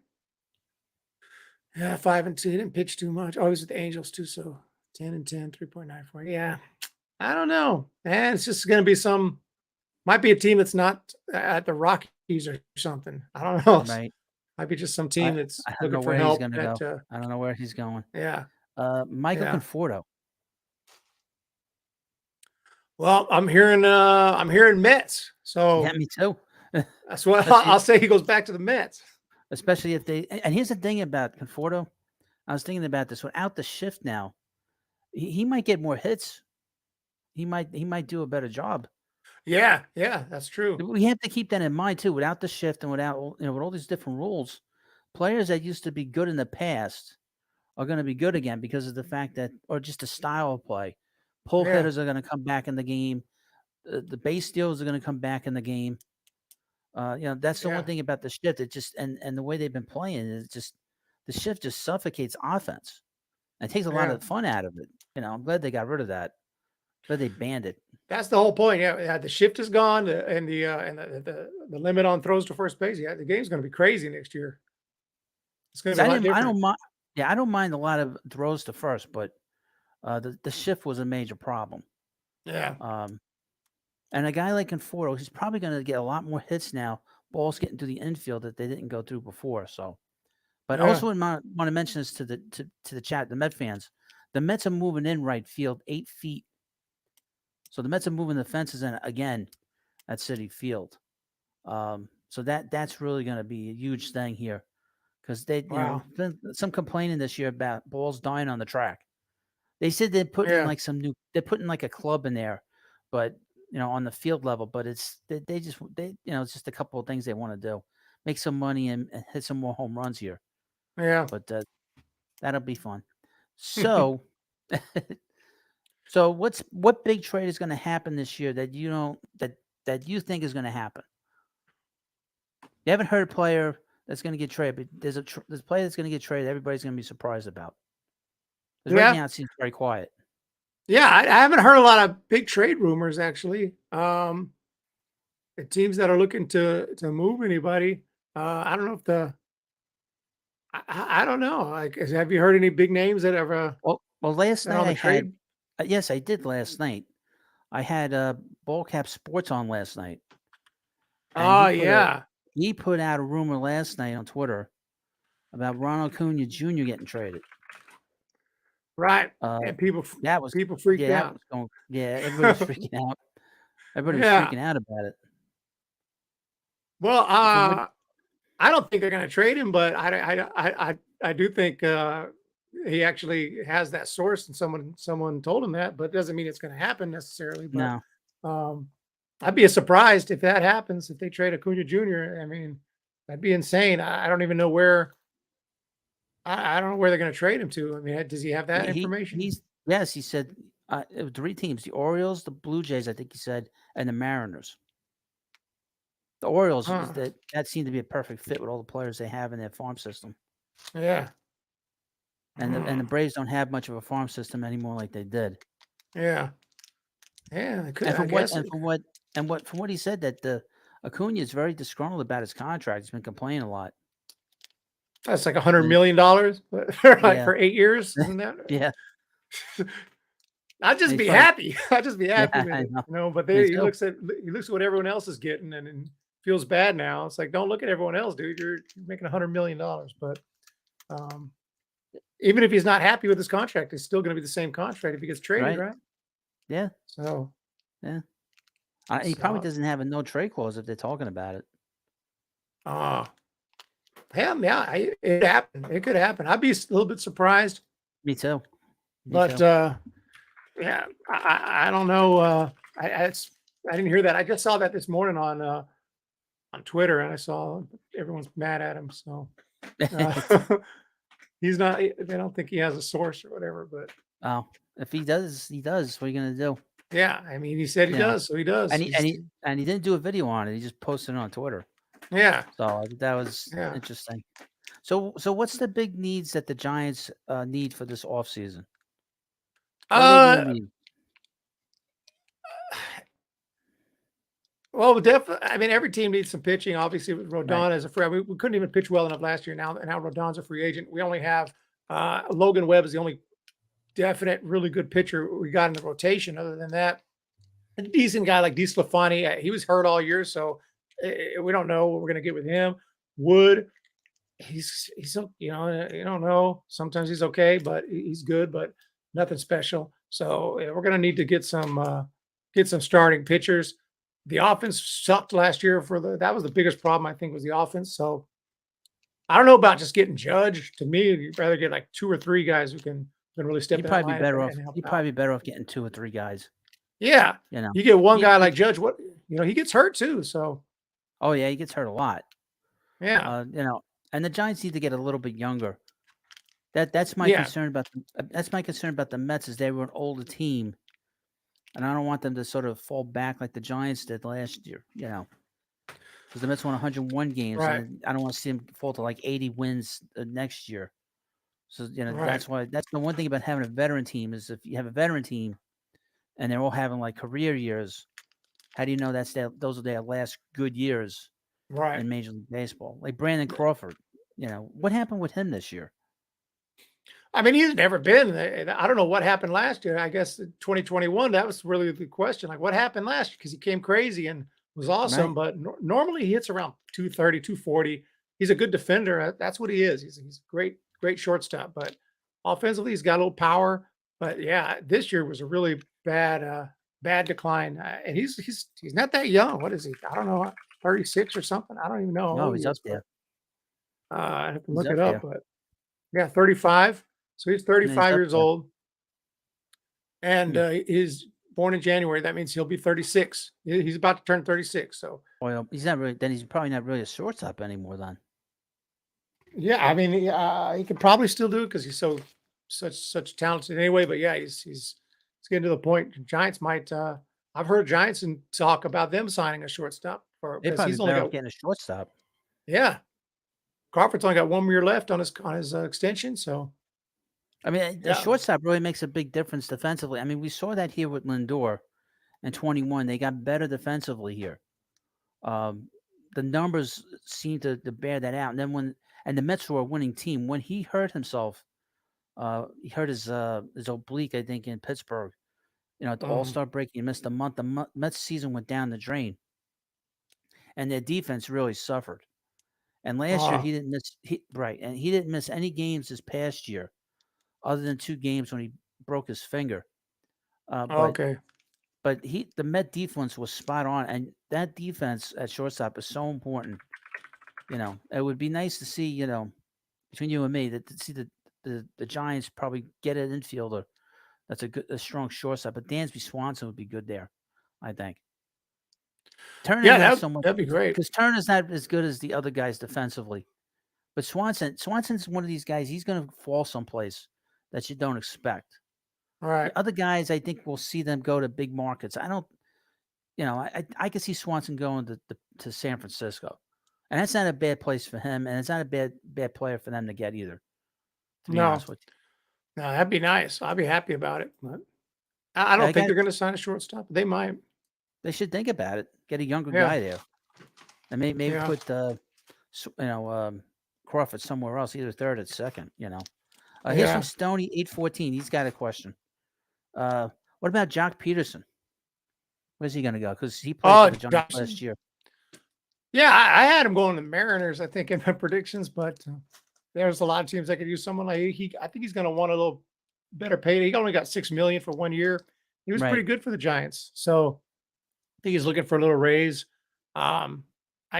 Yeah, 5-2. He didn't pitch too much. Oh, he was with the Angels too, so 10-10, 3.94. Yeah, I don't know. Man, it's just going to be might be a team that's not at the Rockies or something. I don't know. Right. Might be just some team that's looking for where help. He's gonna go. I don't know where he's going. Yeah. Michael Conforto. Well, I'm hearing Mets. So yeah, me too. That's what I'll say. He goes back to the Mets. Especially if and here's the thing about Conforto. I was thinking about this. Without the shift now, he might get more hits. He might do a better job. Yeah, that's true. We have to keep that in mind too. Without the shift and without with all these different rules, players that used to be good in the past are going to be good again because of the fact that, or just the style of play. Pull Yeah, hitters are going to come back in the game. The base steals are going to come back in the game. That's the one yeah, thing about the shift. It just and the way they've been playing is just the shift just suffocates offense. And it takes a lot yeah. of the fun out of it. I'm glad they got rid of that. Glad they banned it. That's the whole point. Yeah, the shift is gone, and the limit on throws to first base. Yeah, the game's going to be crazy next year. It's going 'Cause to be a I lot didn't. I different. don't mind. Yeah, I don't mind a lot of throws to first, but the shift was a major problem. Yeah, Um, and a guy like Conforto, he's probably going to get a lot more hits now. Balls getting to the infield that they didn't go through before. So, but I yeah, also want to mention this to the chat, the Met fans. The Mets are moving in right field 8 feet. So the Mets are moving the fences in again at Citi Field. So that's really going to be a huge thing here because wow, been some complaining this year about balls dying on the track. They said they're putting in yeah, like they're putting like a club in there, but on the field level. But they just it's just a couple of things they want to do, make some money and hit some more home runs here. yeah. But that'll be fun. So, so what big trade is going to happen this year that you don't that you think is going to happen? You haven't heard a player that's going to get traded, but there's a player that's going to get traded. Everybody's going to be surprised about. Because right Yeah, now it seems very quiet. yeah. I haven't heard a lot of big trade rumors actually. The teams that are looking to move anybody. I don't know if I don't know. Like, have you heard any big names that have Well, last been night on I the had trade? yes, I did last night. I had Ball Cap Sports on last night, and Oh yeah, he put out a rumor last night on Twitter about Ronald Acuna Jr. getting traded. right. Uh, And people that was people freaked that out. was going. Yeah, everybody was freaking out. Everybody was Yeah. freaking out about it. Well, From what I don't think they're going to trade him, but I do think he actually has that source, and someone told him that, but it doesn't mean it's going to happen necessarily. But no, um, I'd be surprised if that happens, if they trade Acuna Jr. I mean, that'd be insane. I don't even know where. I don't know where they're going to trade him to. I mean, does he have that information? he's yes, he said it was 3 teams: the Orioles, the Blue Jays, I think he said, and the Mariners. The Orioles is Huh. that seemed to be a perfect fit with all the players they have in their farm system. Yeah. And the Hmm. Braves don't have much of a farm system anymore like they did. Yeah. Yeah. I could. And I from what guess. and from what and what from what he said that the Acuna is very disgruntled about his contract. He's been complaining a lot. That's like $100 And million, like yeah, for 8 years, isn't that? yeah, I'd and just he's be probably happy. I'd just be yeah, happy with I it, know. But Me he too. looks at what everyone else is getting and feels bad now. It's like, don't look at everyone else, dude. You're making $100 million, but um, even if he's not happy with his contract, it's still going to be the same contract if he gets traded, Right? right? Yeah, So, yeah. He probably so doesn't have a no trade clause if they're talking about it. uh, yeah, it happened. It could happen. I'd be a little bit surprised, Me too. Me but too. yeah, I don't know. I didn't hear that. I just saw that this morning on Twitter, and I saw everyone's mad at him. So he's not. They don't think he has a source or whatever. But Oh, if he does, he does. What are you gonna do? yeah, I mean, he said he You know, does, so he does. and he and He's he and he didn't do a video on it. He just posted it on Twitter. yeah, So I think that was yeah. interesting. So what's the big needs that the Giants need for this offseason? What do they really Uh, need? well, definitely. I mean, every team needs some pitching. Obviously, with Right. Rodon as a free, I mean, we couldn't even pitch well enough last year. Now Rodon's a free agent. We only have Logan Webb is the only definite, really good pitcher we got in the rotation. Other than that, a decent guy like DeSclafani, he was hurt all year, so we don't know what we're gonna get with him. Wood, you don't know. Sometimes he's okay, but he's good, but nothing special. So we're gonna need to get some starting pitchers. The offense sucked last year that was the biggest problem I think was the offense. So I don't know about just getting Judge. To me, you'd rather get like 2 or 3 guys who can really step You'd in that probably be lineup better and off. and help You'd out. probably be better off getting 2 or 3 guys. Yeah. You know, You get one he, guy he like Judge, what he gets hurt too, so oh yeah, he gets hurt a lot. yeah. And the Giants need to get a little bit younger. That's my Yeah. concern about that's my concern about the Mets is they were an older team, and I don't want them to sort of fall back like the Giants did last year. Because the Mets won 101 games, Right. and I don't want to see them fall to like 80 wins next year. So Right. that's why that's the one thing about having a veteran team is if you have a veteran team and they're all having like career years, how do you know those are their last good years Right. in Major League Baseball? Like Brandon Crawford, what happened with him this year? I mean, he's never been. I don't know what happened last year. I guess in 2021, that was really the question. Like, what happened last year? Because he came crazy and was awesome, Right. but normally he hits around 230, 240. He's a good defender. That's what he is. He's a great shortstop. But offensively, he's got a little power. But yeah, this year was a really bad decline. And he's not that young. What is he? I don't know, 36 or something. I don't even know how No, old he he's up is. But there. I have to He's look up it up. there. But yeah, 35. So he's No, he's 35 up years there. old, and Hmm. he's born in January. That means he'll be 36. He's about to turn 36. So Well, he's not really. Then he's probably not really a shortstop anymore. Then. yeah, I mean, he could probably still do it because he's such talented anyway. But yeah, he's getting to the point. Giants might. I've heard Giants and talk about them signing a shortstop for They'd because probably he's be only better off got getting a shortstop. yeah. Crawford's only got 1 year left on his extension. So I mean, the yeah. shortstop really makes a big difference defensively. I mean, we saw that here with Lindor in 21. They got better defensively here. Um, the numbers seem to bear that out. And then and the Mets were a winning team. When he hurt himself, he hurt his oblique, I think, in Pittsburgh. At the All Mhm. Star break, he missed a month. The Mets season went down the drain, and their defense really suffered. And last year Uh, he didn't miss right, and he didn't miss any games this past year, other than 2 games when he broke his finger. Uh, but okay. but the Met defense was spot on, and that defense at shortstop is so important. It would be nice to see, between you and me, that to see the Giants probably get an infielder that's a strong shortstop. But Dansby Swanson would be good there, I think. Turner Yeah, not so much that'd be great. because Turner's not as good as the other guys defensively. But Swanson's one of these guys. He's going to fall someplace that you don't expect. All right. The other guys, I think we'll see them go to big markets. I don't, I could see Swanson going to San Francisco, and that's not a bad place for him, and it's not a bad player for them to get either. To be No, honest with you, no, that'd be nice. I'd be happy about it. But I yeah, don't think they're going to sign a shortstop. They might. they should think about it. Get a younger Yeah. guy there, and maybe Yeah. put Crawford somewhere else, either third or second. Here's from Yeah. Stony 814. He's got a question. What about Jock Peterson? Where's he going to go? Because he played for Oh, the Giants Dobson. last year. Yeah, I had him going to Mariners, I think, in my predictions, but there's a lot of teams that could use someone like he. I think he's going to want a little better payday. He only got $6 million for 1 year. He was pretty Right. good for the Giants, so I think he's looking for a little raise. Um,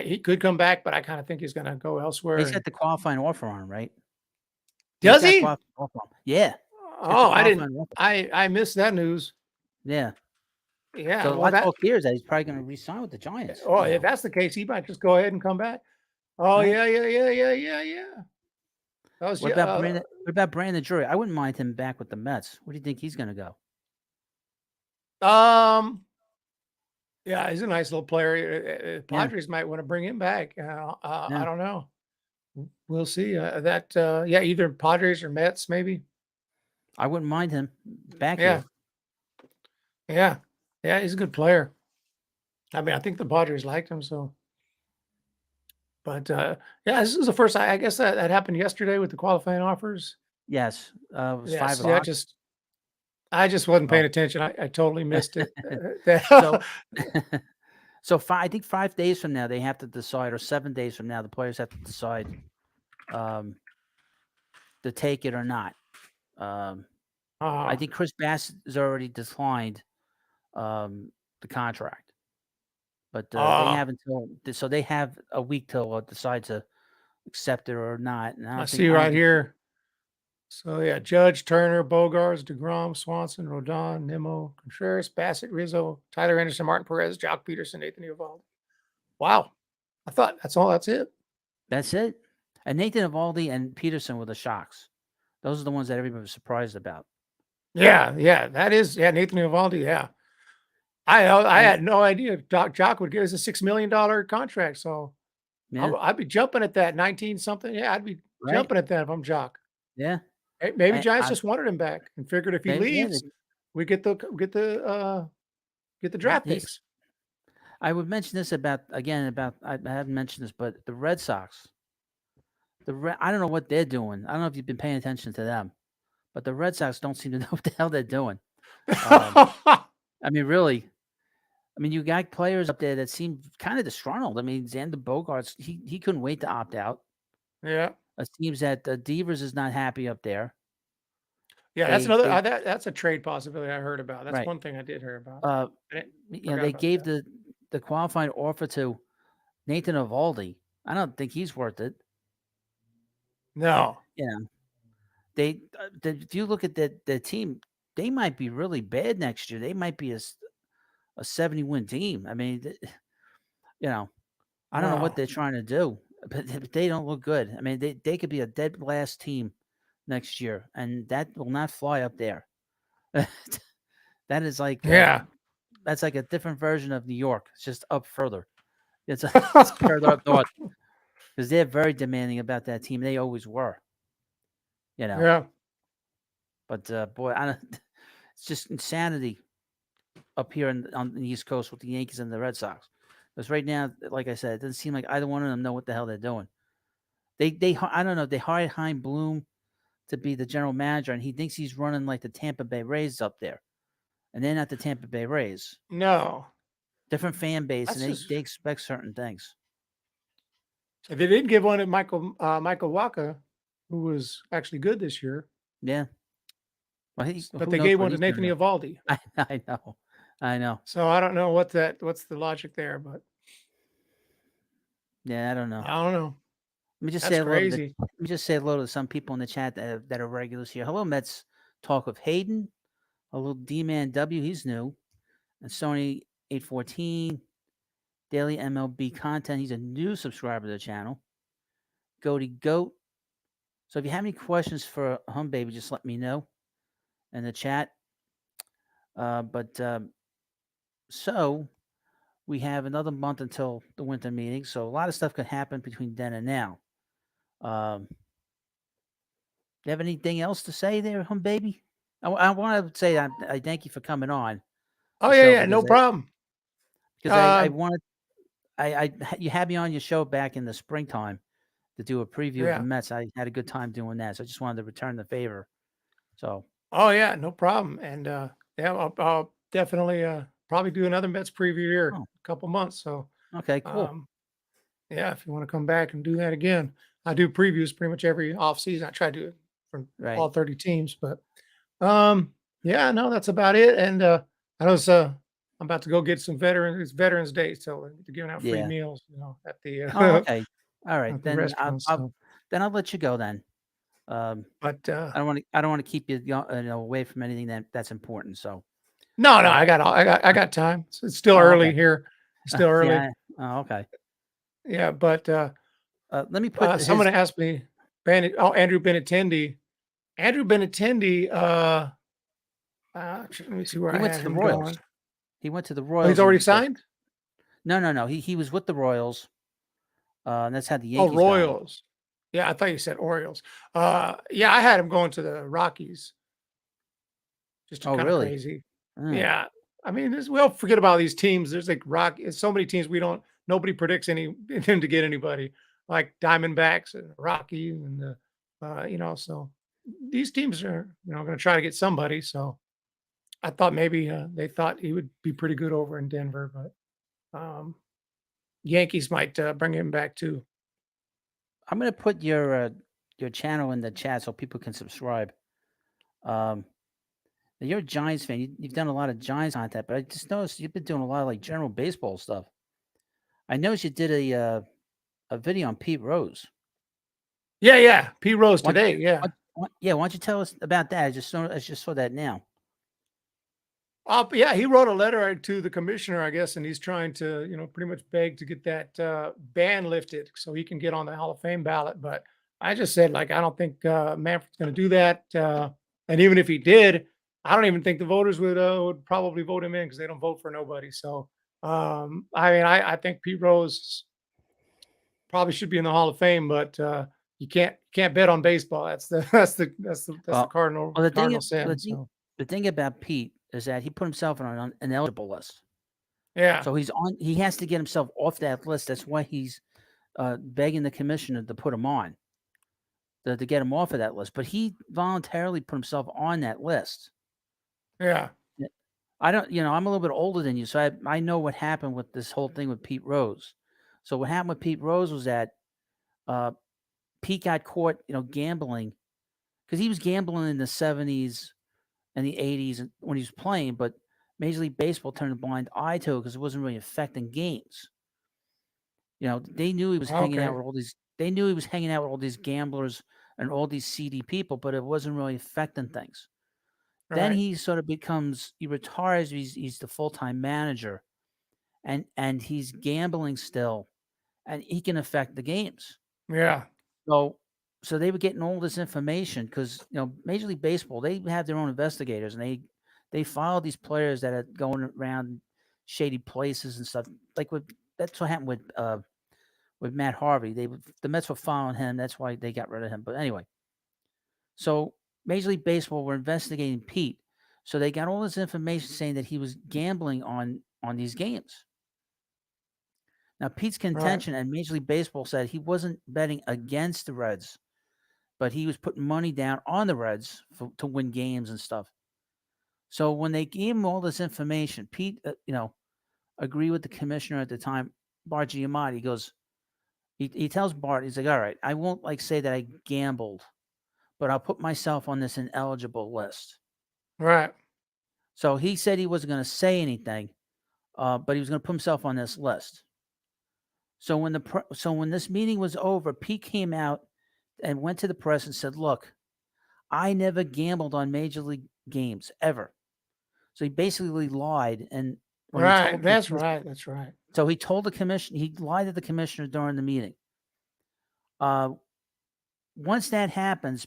he could come back, but I kind of think he's going to go elsewhere. He's And got the qualifying offer on him, right? He's does got a he? qualifying offer on him. Yeah. He's got the Oh, I didn't. qualifying offer. I missed that news. Yeah. Yeah, So a well, lot of that. talk here is that he's probably going to re-sign with the Giants. Oh, if that's the case, he might just go ahead and come back. Oh, Right? yeah. That was What about Brandon Drury? I wouldn't mind him back with the Mets. Where do you think he's going to go? yeah, he's a nice little player. Yeah. Padres might want to bring him back. Yeah. I don't know. We'll see. Yeah, either Padres or Mets, maybe. I wouldn't mind him back Yeah, here. yeah, he's a good player. I mean, I think the Padres liked him, so. But yeah, this is the first. I guess that happened yesterday with the qualifying offers. Yes. It was 5 Yes, yeah, o'clock. I just wasn't Oh. paying attention. I totally missed it. So, I think 5 days from now they have to decide, or 7 days from now the players have to decide to take it or not. I think Chris Bass has already declined the contract, but they have until they have a week to decide to accept it or not. And I see right here. So yeah, Judge, Turner, Bogarts, DeGrom, Swanson, Rodon, Nimmo, Contreras, Bassett, Rizzo, Tyler Anderson, Martin Perez, Jock Peterson, Nathan Eovaldi. Wow. I thought that's all. That's it. That's it. And Nathan Eovaldi and Peterson were the shocks. Those are the ones that everybody was surprised about. Yeah, that is. Yeah, Nathan Eovaldi. Yeah, I And had no idea Jock would give us a $6 million contract. So yeah, I'd be jumping at that 19 something. Yeah, I'd be right. jumping at that if I'm Jock. Yeah. Maybe I, Giants I, just wanted him back and figured if he yeah, leaves, we get the draft he's, picks. I would mention this about I haven't mentioned this, but the Red Sox. I don't know what they're doing. I don't know if you've been paying attention to them, but the Red Sox don't seem to know what the hell they're doing. I mean, really. I mean, you got players up there that seem kind of disgruntled. I mean, Xander Bogaerts, he couldn't wait to opt out. Yeah. It seems that Devers is not happy up there. Yeah, that's another. That's a trade possibility I heard about. That's right. one thing I did hear about. They gave the qualifying offer to Nathan Eovaldi. I don't think he's worth it. No. If you look at the team, they might be really bad next year. They might be a 70-win team. I mean, I don't know what they're trying to do, but they don't look good. I mean, they could be a dead last team next year, and that will not fly up there. That is like that's like a different version of New York. It's just up further. It's further up north because they're very demanding about that team. They always were. Yeah. But boy, it's just insanity up here on the East Coast with the Yankees and the Red Sox. Because right now, like I said, it doesn't seem like either one of them know what the hell they're doing. I don't know. They hired Chaim Bloom to be the general manager, and he thinks he's running like the Tampa Bay Rays up there, and they're not the Tampa Bay Rays. No. Different fan base, and they expect certain things. They did give one to Michael Wacha, who was actually good this year. Yeah. Well, but they gave one to Nathan Eovaldi. I know. So I don't know what's the logic there, but yeah, I don't know. Let me just say crazy. Let me just say hello to some people in the chat that are regulars here. Hello, Mets talk of Hayden. Hello, D-Man W. He's new. And Sony 814. Daily MLB content. He's a new subscriber to the channel. Goaty Goat. So if you have any questions for HUMM Baby, just let me know in the chat. So we have another month until the winter meeting. So a lot of stuff could happen between then and now. Do you have anything else to say there, HUMM Baby? I want to say I thank you for coming on. Oh yeah, no problem. Because I wanted, you had me on your show back in the springtime to do a preview of the Mets. I had a good time doing that, so I just wanted to return the favor. So. Oh yeah, no problem. And I'll definitely probably do another Mets preview here in a couple months. So. Okay, cool. Yeah, if you want to come back and do that again, I do previews pretty much every off season. I try to do it from all 30 teams, but yeah, no, that's about it. And I know I'm about to go get some Veterans Day, so they're giving out free meals, at the. Okay, all right. Then I'll let you go then. But I don't want to keep you away from anything that's important. So. No, I got time. It's still early here. It's still early. Yeah. Oh, okay. Yeah, but let me put. Someone asked me, Andrew Benintendi. Andrew Benintendi. Let me see where he went to the Royals. Going. He went to the Royals. Oh, he's already signed? No. He was with the Royals. That's how the Yankees. Oh, Royals. Yeah, I thought you said Orioles. Yeah, I had him going to the Rockies. Just kind of crazy. Yeah. I mean, we'll forget about these teams. There's like so many teams nobody predicts him to get anybody, like Diamondbacks and Rockies and so these teams are going to try to get somebody. So I thought maybe they thought he would be pretty good over in Denver, but Yankees might bring him back too. I'm going to put your channel in the chat so people can subscribe. You're a Giants fan. You've done a lot of Giants content, but I just noticed you've been doing a lot of like general baseball stuff. I noticed you did a video on Pete Rose. Yeah. Pete Rose Why, today. Yeah. yeah, why don't you tell us about that? I just saw that now. Yeah, he wrote a letter to the commissioner, I guess, and he's trying to, pretty much beg to get that ban lifted so he can get on the Hall of Fame ballot. But I just said, like, I don't think Manfred's going to do that. And even if he did, I don't even think the voters would probably vote him in because they don't vote for nobody. So, I mean, I think Pete Rose probably should be in the Hall of Fame, but you can't bet on baseball. That's the Well, cardinal well, sin. So the thing about Pete is that he put himself on an ineligible list. yeah, So he has to get himself off that list. That's why he's begging the commissioner to put him on, to get him off of that list. But he voluntarily put himself on that list. yeah, Yeah. I don't, I'm a little bit older than you, so I know what happened with this whole thing with Pete Rose. So what happened with Pete Rose was that uh, Pete got caught, gambling because he was gambling in the 70s and the 80s when he was playing, but Major League Baseball turned a blind eye to it because it wasn't really affecting games. They knew he was hanging out okay, with all these. They knew he was hanging out with all these gamblers and all these seedy people, but it wasn't really affecting things. Then right, he sort of he retires. He's the full time manager, and he's gambling still, and he can affect the games. yeah, So so they were getting all this information because Major League Baseball, they have their own investigators, and they follow these players that are going around shady places and stuff. Like that's what happened with Matt Harvey. The Mets were following him. That's why they got rid of him. But anyway, so Major League Baseball were investigating Pete. So they got all this information saying that he was gambling on these games. Now Pete's right, contention, and Major League Baseball said he wasn't betting against the Reds, but he was putting money down on the Reds to win games and stuff. So when they gave him all this information, Pete, agreed with the commissioner at the time, Bart Giamatti. He goes, he tells Bart, he's like, all right, I won't say that I gambled, but I'll put myself on this ineligible list. right, So he said he wasn't going to say anything, but he was going to put himself on this list. So when this meeting was over, Pete came out and went to the press and said, "Look, I never gambled on major league games ever." So he basically lied, and when he right. told the That's right. That's right. so he told the commission he lied to the commissioner during the meeting. Uh, Once that happens,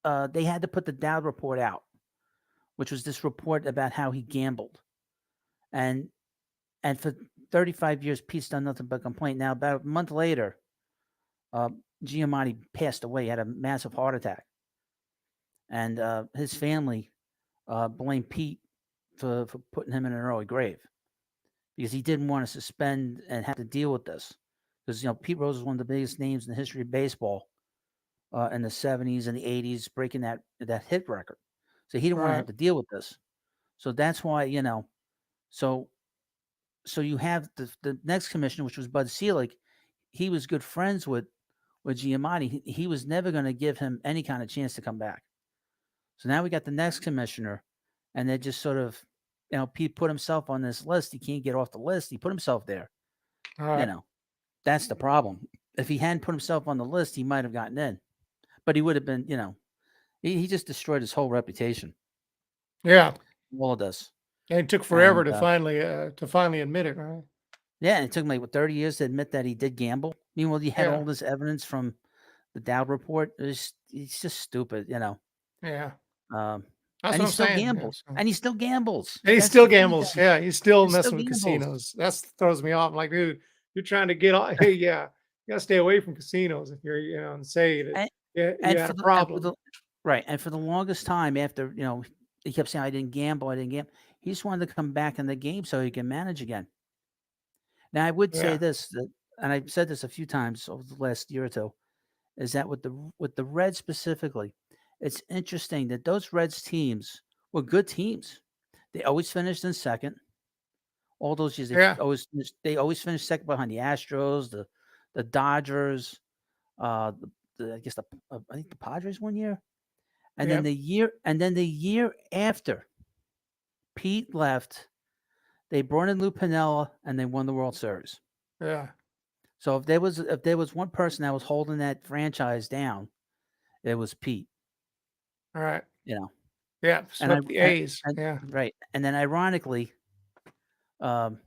they had to put the Dowd report out, which was this report about how he gambled, and for 35 years, Pete's done nothing but complain. Now, about a month later, uh, Giamatti passed away. He had a massive heart attack, and his family blamed Pete for putting him in an early grave because he didn't want to suspend and have to deal with this. Because Pete Rose is one of the biggest names in the history of baseball in the 70s and the 80s, breaking that hit record. So he didn't want to have Right, to deal with this. So that's why So you have the next commissioner, which was Bud Selig. He was good friends with Giamatti. He was never going to give him any kind of chance to come back. So now we got the next commissioner, and they just sort of, Pete put himself on this list. He can't get off the list. He put himself there. all You right. know, that's the problem. If he hadn't put himself on the list, he might have gotten in, but he would have been, he just destroyed his whole reputation. Yeah, All of this. and it took forever And to finally admit it, right? yeah, and it took him like 30 years to admit that he did gamble. Meanwhile, he had Yeah, all this evidence from the Dowd report. It's just stupid, yeah. Um, That's and what he I'm still saying. Yeah, gambles. And he still gambles. and he That's the still funny gambles. thing. Yeah, he's still He still messing with gambles. casinos. That throws me off. I'm like, dude, you're trying to get off. Hey, yeah, you gotta stay away from casinos if you're, and say that And you and had for a for problem. the right, and for the longest time after, he kept saying, I didn't gamble, I didn't gamble. He just wanted to come back in the game so he can manage again. Now, I would say Yeah, this, and I've said this a few times over the last year or two, is that with the Reds specifically, it's interesting that those Reds teams were good teams. They always finished in second. All those years, yeah, they always finished second behind the Astros, the Dodgers, I guess I think the Padres one year, yeah, and then the year after Pete left, they brought in Lou Piniella and they won the World Series. yeah. So if there was one person that was holding that franchise down, it was Pete. All right. You know, Yeah. and I Swept the A's. and Yeah. right, and then ironically, um,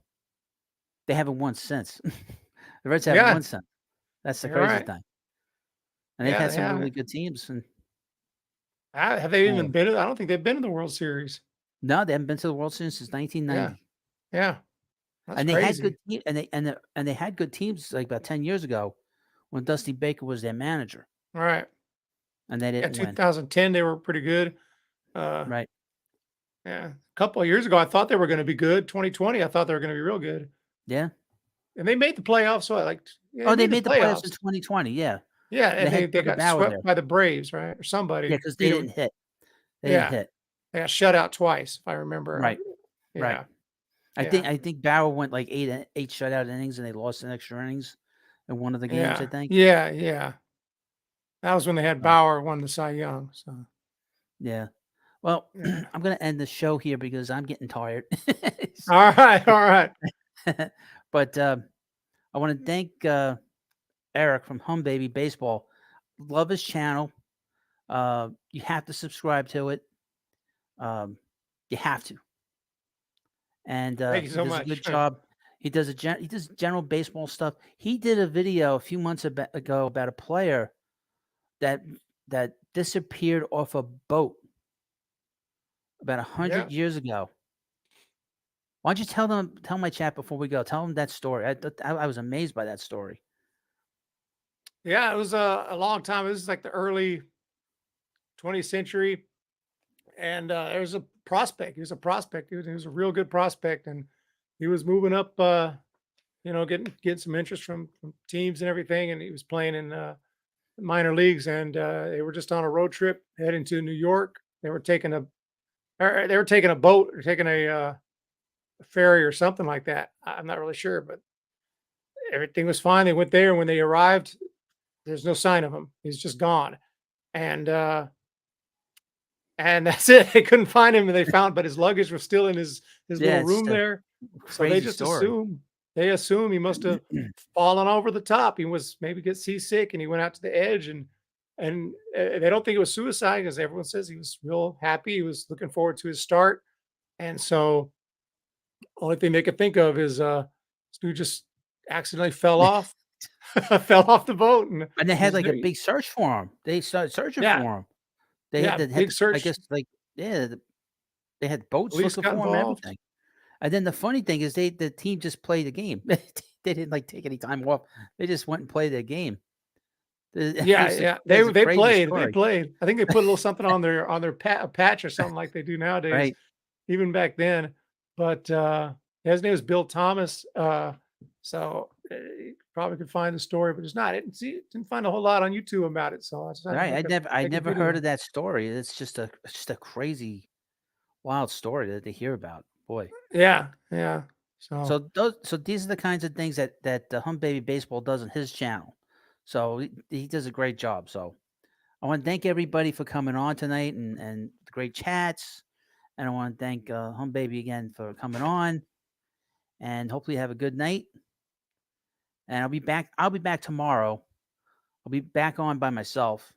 they haven't won since. The Reds haven't Yeah. won since. That's the You're crazy right. thing. And they've Yeah, had they some really haven't. good teams. And Have they uh, even been? I don't think they've been in the World Series. no, they haven't been to the World Series since Yeah. 1990. Yeah. That's And they had good crazy. and they had good teams like about 10 years ago when Dusty Baker was their manager, All right. and they Yeah. didn't win. 2010, they were pretty good. Uh, Right? yeah. A couple of years ago, I thought they were going to be good. 2020, I thought they were going to be real good. Yeah. And they made the playoffs. So yeah, they Oh, they made the made the playoffs in playoffs. 2020. Yeah, Yeah. and they And had they Trevor got Bauer there. swept by the Braves, right? Or Yeah, somebody because beat they them. didn't hit. They didn't Yeah. hit. They got shut out twice, if I remember. Right. Right. Yeah. I Yeah. think Bauer went like eight shutout innings, and they lost in extra innings in one of the games. I Yeah. think. Yeah. Yeah. That was when they had So, Bauer won the Cy Young. So, yeah. Well, yeah. I'm gonna end the show here because I'm getting tired. All right. All right. But I want to thank Eric from Hum Baby Baseball. Love his channel. You have to subscribe to it. You have to. And Thank you he so does a much. good job. He does he does general baseball stuff. He did a video a few months ago about a player that disappeared off a boat about Yeah. 100 years ago. Why don't you tell my chat before we go? Tell them that story. I was amazed by that story. Yeah. It was a long time. This is like the early 20th century. And there was a prospect. He was a prospect. He was a real good prospect. And he was moving up, getting some interest from teams and everything. And he was playing in minor leagues. And they were just on a road trip heading to New York. They were taking a boat or taking a ferry or something like that. I'm not really sure, but everything was fine. They went there, and when they arrived, there's no sign of him. He's just gone, and that's it. They couldn't find him, and but his luggage was still in his Yeah, little it's just room a there. So they crazy just story. assume he must have fallen over the top. He was maybe get seasick, and he went out to the edge, and they don't think it was suicide because everyone says he was real happy. He was looking forward to his start, and so only thing they could think of is this dude just accidentally fell off, fell off the boat, and And they had was like a there. big search for him. They started searching Yeah, for him. They yeah, had big I search. guess like yeah, they had boats Police looking got for him and involved. everything. And then the funny thing is the team just played the game. They didn't like take any time off. They just went and played their game. Yeah, yeah, It was a they crazy played. They story. played. I think they put a little something on their patch or something like they do nowadays, Right. even back then. But his name is Bill Thomas. So you probably could find the story, but it's not. I didn't find a whole lot on YouTube about it. So I decided to Right. I make a never heard video. of that story. It's just a crazy, wild story that they hear about. Boy. Yeah, yeah. So So these are the kinds of things that the Hum Baby Baseball does on his channel. So he does a great job. So I want to thank everybody for coming on tonight and the great chats. And I want to thank Hum Baby again for coming on. And hopefully have a good night. And I'll be back. I'll be back tomorrow. I'll be back on by myself.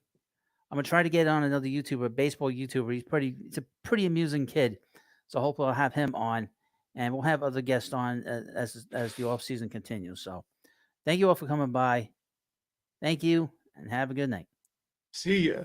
I'm gonna try to get on another YouTuber, a baseball YouTuber. He's a pretty amusing kid. So hopefully I'll have him on, and we'll have other guests on as the off season continues. So thank you all for coming by. Thank you, and have a good night. see ya.